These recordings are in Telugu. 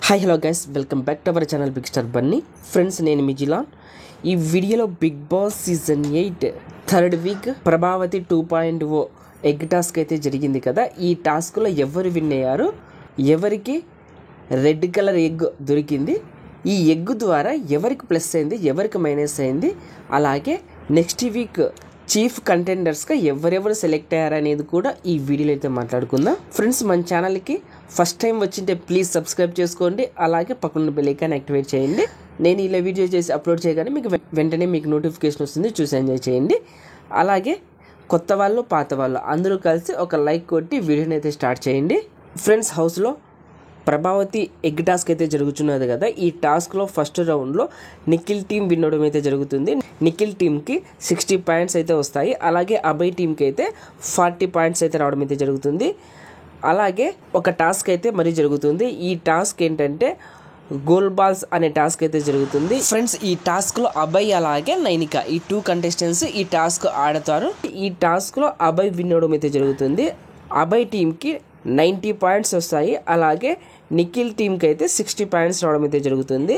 Hi hello guys, welcome back to our channel big star Bunny. Friends, నేను మీ జిలాన్. ఈ వీడియోలో Big Boss season 8 third week Prabhavati 2.0 egg task అయితే జరిగింది కదా. ఈ టాస్క్లో ఎవరు విన్ అయ్యారు, ఎవరికి రెడ్ కలర్ ఎగ్ దొరికింది, ఈ ఎగ్ ద్వారా ఎవరికి ప్లస్ అయింది, ఎవరికి మైనస్ అయింది, అలాగే నెక్స్ట్ వీక్ చీఫ్ కంటెండర్స్గా ఎవరెవరు సెలెక్ట్ అయ్యారనేది కూడా ఈ వీడియోలో అయితే మాట్లాడుకుందాం. ఫ్రెండ్స్, మన ఛానల్కి ఫస్ట్ టైం వచ్చింటే ప్లీజ్ సబ్స్క్రైబ్ చేసుకోండి, అలాగే పక్కన బెల్ ఐకాన్ యాక్టివేట్ చేయండి. నేను ఇలా వీడియో చేసి అప్లోడ్ చేయగానే మీకు వెంటనే మీకు నోటిఫికేషన్ వస్తుంది, చూసి ఎంజాయ్ చేయండి. అలాగే కొత్త వాళ్ళు పాత వాళ్ళు అందరూ కలిసి ఒక లైక్ కొట్టి వీడియోని అయితే స్టార్ట్ చేయండి. ఫ్రెండ్స్, హౌస్లో ప్రభావతి ఎగ్ టాస్క్ అయితే జరుగుతున్నది కదా. ఈ టాస్క్లో ఫస్ట్ రౌండ్లో నిఖిల్ టీం విన్ అవడం అయితే జరుగుతుంది. నిఖిల్ టీంకి 60 పాయింట్స్ అయితే వస్తాయి, అలాగే అభయ్ టీంకి అయితే 40 పాయింట్స్ అయితే రావడం అయితే జరుగుతుంది. అలాగే ఒక టాస్క్ అయితే మరీ జరుగుతుంది. ఈ టాస్క్ ఏంటంటే గోల్ బాల్స్ అనే టాస్క్ అయితే జరుగుతుంది. ఫ్రెండ్స్, ఈ టాస్క్లో అభయ్ అలాగే నైనిక ఈ 2 కంటెస్టెంట్స్ ఈ టాస్క్ ఆడతారు. ఈ టాస్క్లో అభయ్ విన్ అవడం అయితే జరుగుతుంది. అభయ్ టీంకి 90 పాయింట్స్ వస్తాయి, అలాగే నిఖిల్ టీంకి అయితే 60 పాయింట్స్ రావడం అయితే జరుగుతుంది.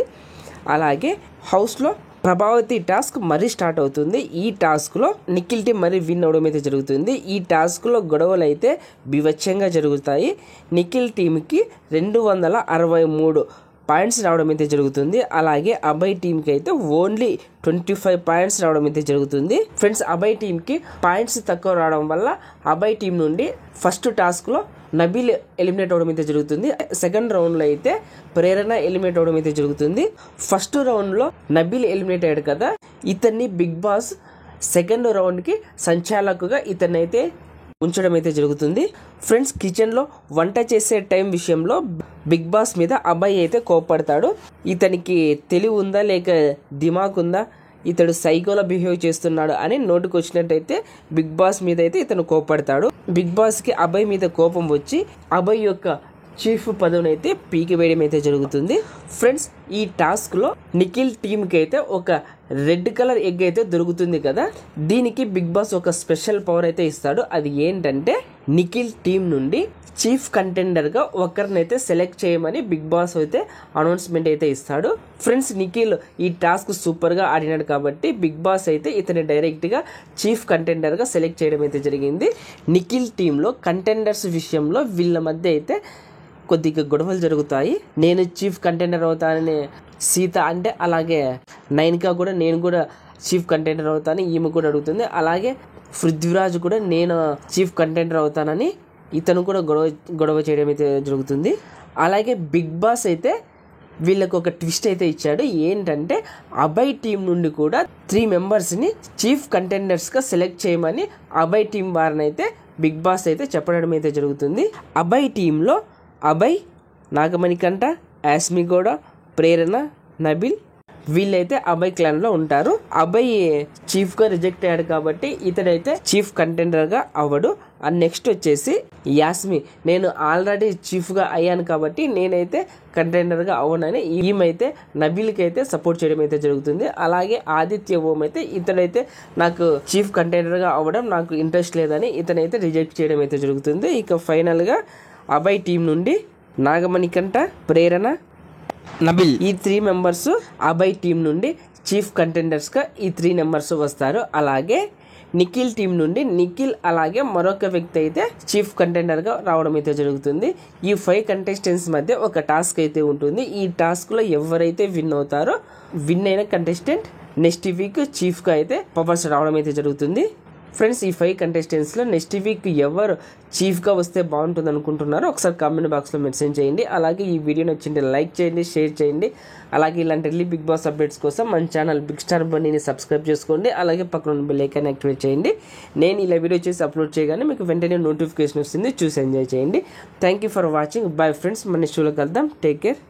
అలాగే హౌస్లో ప్రభావతి టాస్క్ మరీ స్టార్ట్ అవుతుంది. ఈ టాస్క్లో నిఖిల్ టీం మరీ విన్ అవడం అయితే జరుగుతుంది. ఈ టాస్క్లో గొడవలు అయితే బీభత్సంగా జరుగుతాయి. నిఖిల్ టీంకి 263 పాయింట్స్ రావడం అయితే జరుగుతుంది. అలాగే అభయ్ టీంకి అయితే ఓన్లీ 25 పాయింట్స్ రావడం అయితే జరుగుతుంది. ఫ్రెండ్స్, అభయ్ టీంకి పాయింట్స్ తక్కువ రావడం వల్ల అభయ్ టీం నుండి ఫస్ట్ టాస్క్లో నబీల్ ఎలిమినేట్ అవడం అయితే జరుగుతుంది. సెకండ్ రౌండ్లో అయితే ప్రేరణ ఎలిమినేట్ అవడం అయితే జరుగుతుంది. ఫస్ట్ రౌండ్లో నబీల్ ఎలిమినేట్ అయ్యాడు కదా, ఇతన్ని బిగ్ బాస్ సెకండ్ రౌండ్కి సంచాలకుగా ఇతన్ని అయితే ఉంచడం అయితే జరుగుతుంది. ఫ్రెండ్స్, కిచెన్లో వంట చేసే టైం విషయంలో బిగ్ బాస్ మీద అబ్బాయి అయితే కోపడతాడు. ఇతనికి తెలివి ఉందా లేక దిమాగ్ ఉందా, ఇతడు సైకోలా బిహేవ్ చేస్తున్నాడు అని నోటుకు వచ్చినట్టయితే బిగ్ బాస్ మీద అయితే ఇతను కోపడతాడు. బిగ్ బాస్కి అభయ్ మీద కోపం వచ్చి అభయ్ యొక్క చీఫ్ పదవిని అయితే పీకివేయడం అయితే జరుగుతుంది. ఫ్రెండ్స్, ఈ టాస్క్లో నిఖిల్ టీంకి అయితే ఒక రెడ్ కలర్ ఎగ్ అయితే దొరుకుతుంది కదా. దీనికి బిగ్ బాస్ ఒక స్పెషల్ పవర్ అయితే ఇస్తాడు. అది ఏంటంటే నిఖిల్ టీం నుండి చీఫ్ కంటెండర్గా ఒకరినైతే సెలెక్ట్ చేయమని బిగ్ బాస్ అయితే అనౌన్స్మెంట్ అయితే ఇస్తాడు. ఫ్రెండ్స్, నిఖిల్ ఈ టాస్క్ సూపర్గా ఆడినాడు కాబట్టి బిగ్ బాస్ అయితే ఇతని డైరెక్ట్గా చీఫ్ కంటెండర్గా సెలెక్ట్ చేయడం అయితే జరిగింది. నిఖిల్ టీంలో కంటెండర్స్ విషయంలో వీళ్ళ మధ్య అయితే కొద్దిగా గొడవలు జరుగుతాయి. నేను చీఫ్ కంటెండర్ అవుతానని సీత అంటే, అలాగే నైనిక కూడా నేను కూడా చీఫ్ కంటెండర్ అవుతానని ఈమె కూడా అడుగుతుంది. అలాగే పృథ్వీరాజ్ కూడా నేను చీఫ్ కంటెండర్ అవుతానని ఇతను కూడా గొడవ చేయడం అయితే జరుగుతుంది. అలాగే బిగ్ బాస్ అయితే వీళ్ళకు ఒక ట్విస్ట్ అయితే ఇచ్చాడు. ఏంటంటే అభయ్ టీం నుండి కూడా 3 మెంబర్స్ని చీఫ్ కంటెండర్స్గా సెలెక్ట్ చేయమని అభయ్ టీం వారిని అయితే బిగ్ బాస్ అయితే చెప్పడం అయితే జరుగుతుంది. అభయ్ టీంలో అభయ్, నాగమణికంఠ, యాస్మిగౌడ, ప్రేరణ, నబీల్ వీళ్ళైతే అభయ్ క్లాన్లో ఉంటారు. అభయ్ చీఫ్గా రిజెక్ట్ అయ్యాడు కాబట్టి ఇతడైతే చీఫ్ కంటెండర్గా అవ్వడు. అండ్ నెక్స్ట్ వచ్చేసి యాస్మి, నేను ఆల్రెడీ చీఫ్గా అయ్యాను కాబట్టి నేనైతే కంటెండర్గా అవ్వనని ఈమెయితే నబీల్కి అయితే సపోర్ట్ చేయడం అయితే జరుగుతుంది. అలాగే ఆదిత్య ఓం అయితే ఇతడైతే నాకు చీఫ్ కంటెండర్గా అవ్వడం నాకు ఇంట్రెస్ట్ లేదని ఇతనైతే రిజెక్ట్ చేయడం అయితే జరుగుతుంది. ఇక ఫైనల్గా అభయ్ టీం నుండి నాగమణికంఠ, ప్రేరణ, నబీల్ ఈ 3 మెంబర్స్ అభయ్ టీం నుండి చీఫ్ కంటెండర్స్గా ఈ 3 మెంబర్స్ వస్తారు. అలాగే నిఖిల్ టీం నుండి నిఖిల్ అలాగే మరొక వ్యక్తి అయితే చీఫ్ కంటెండర్గా రావడం అయితే జరుగుతుంది. ఈ 5 కంటెస్టెంట్స్ మధ్య ఒక టాస్క్ అయితే ఉంటుంది. ఈ టాస్క్లో ఎవరైతే విన్ అవుతారో విన్ అయిన కంటెస్టెంట్ నెక్స్ట్ వీక్ చీఫ్గా అయితే పవర్స్ రావడం అయితే జరుగుతుంది. ఫ్రెండ్స్, ఈ 5 కంటెస్టెంట్స్లో నెక్స్ట్ వీక్ ఎవరు చీఫ్గా వస్తే బాగుంటుంది అనుకుంటున్నారో ఒకసారి కామెంట్ బాక్స్లో మెన్షన్ చేయండి. అలాగే ఈ వీడియో నచ్చింటే లైక్ చేయండి, షేర్ చేయండి. అలాగే ఇలాంటి బిగ్ బాస్ అప్డేట్స్ కోసం మన ఛానల్ బిగ్ స్టార్ బన్నీని సబ్స్క్రైబ్ చేసుకోండి. అలాగే పక్కన బెల్ ఐకాన్ యాక్టివేట్ చేయండి. నేను ఇలా వీడియో చేసి అప్లోడ్ చేయగానే మీకు వెంటనే నోటిఫికేషన్ వస్తుంది, చూసి ఎంజాయ్ చేయండి. Thank you for watching. Bye friends, మన షోలో కలుద్దాం. Take care.